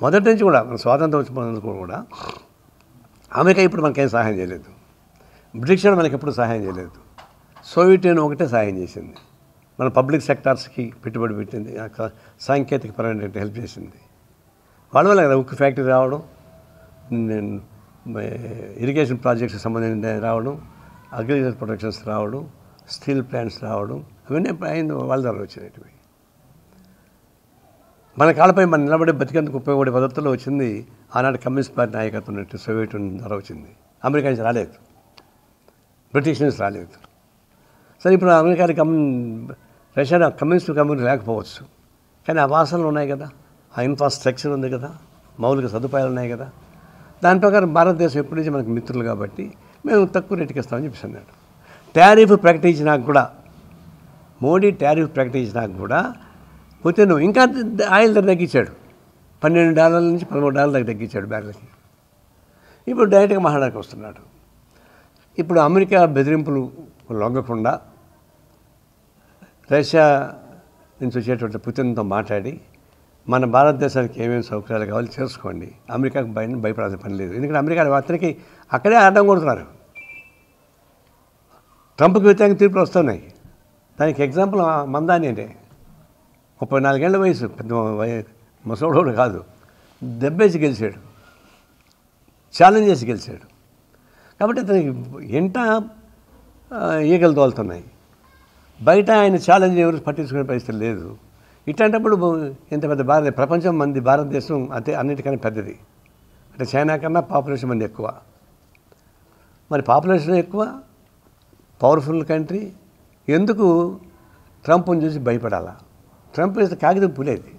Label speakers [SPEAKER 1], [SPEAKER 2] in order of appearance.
[SPEAKER 1] మొదటి నుంచి కూడా మన స్వాతంత్రం వచ్చినందుకు కూడా అమెరికా ఇప్పుడు మనకేం సహాయం చేయలేదు, బ్రిటిష్ వాడు మనకి ఎప్పుడు సహాయం చేయలేదు, సోవియట్ యూనియన్ ఒకటే సహాయం చేసింది. మన పబ్లిక్ సెక్టార్స్కి పెట్టుబడి పెట్టింది, సాంకేతిక పరమైన హెల్ప్ చేసింది. వాళ్ళ వల్ల కదా ఉక్కు ఫ్యాక్టరీ రావడం, ఇరిగేషన్ ప్రాజెక్ట్స్కి సంబంధించిన రావడం, అగ్రికల్చర్ ప్రొడక్షన్స్ రావడం, స్టీల్ ప్లాంట్స్ రావడం, అవన్నీ అయింది వాళ్ళ ద్వారా వచ్చినవి. మన కాళ్ళపై మనం నిలబడి బతికేందుకు ఉపయోగపడే పద్ధతుల్లో వచ్చింది ఆనాటి కమ్యూనిస్ట్ పార్టీ నాయకత్వం ఉన్నట్టు సోవియట్ యూనియన్ ద్వారా వచ్చింది. అమెరికా నుంచి రాలేదు, బ్రిటిష్ నుంచి రాలేదు. సరే ఇప్పుడు అమెరికా రష్యా కమ్యూనిస్ట్ కమ్యూనిటీ లేకపోవచ్చు, కానీ ఆ వాసనలు ఉన్నాయి కదా, ఆ ఇన్ఫ్రాస్ట్రక్చర్ ఉంది కదా, మౌలిక సదుపాయాలు ఉన్నాయి కదా. దాని ప్రకారం భారతదేశం ఎప్పటి నుంచి మనకు మిత్రులు కాబట్టి మేము తక్కువ రేటుకి ఇస్తామని చెప్పేసి అన్నాడు. టారిఫ్ ప్రకటించినాక కూడా, మోడీ టారిఫ్ ప్రకటించినాక కూడా పుతిన్ ఇంకా ఆయిల్ ధర తగ్గించాడు. $12 నుంచి $13 దాకా తగ్గించాడు బ్యారెల్కి. ఇప్పుడు డైరెక్ట్గా మాట్లాడడానికి వస్తున్నాడు. ఇప్పుడు అమెరికా బెదిరింపులు లొంగకుండా రష్యా నుంచి వచ్చేటువంటి పుతిన్తో మాట్లాడి మన భారతదేశానికి ఏమేమి సౌకర్యాలు కావాలో చేసుకోండి, అమెరికాకు భయపడాల్సిన పని లేదు. ఎందుకంటే అమెరికా అతనికి అక్కడే అడ్డం కొడుతున్నారు. ట్రంప్కి వ్యతిరేకంగా తీర్పులు వస్తున్నాయి. దానికి ఎగ్జాంపుల్ మందాని అంటే 34 ఏళ్ల వయసు, పెద్ద ముసలోడు కాదు, దెబ్బేసి గెలిచాడు, ఛాలెంజ్ చేసి గెలిచాడు. కాబట్టి అతనికి ఎంట ఈగలు తోలుతున్నాయి. బయట ఆయన ఛాలెంజ్ ఎవరు పట్టించుకునే పరిస్థితి లేదు. ఇట్లాంటప్పుడు ఇంత పెద్ద ప్రపంచం మంది భారతదేశం అదే అన్నిటికన్నా పెద్దది. అంటే చైనా కన్నా పాపులేషన్ మంది ఎక్కువ. మరి పాపులేషన్ ఎక్కువ, పవర్ఫుల్ కంట్రీ, ఎందుకు ట్రంప్ని చూసి భయపడాలా? ట్రంప్ వేస్తే కాగితం పులేది.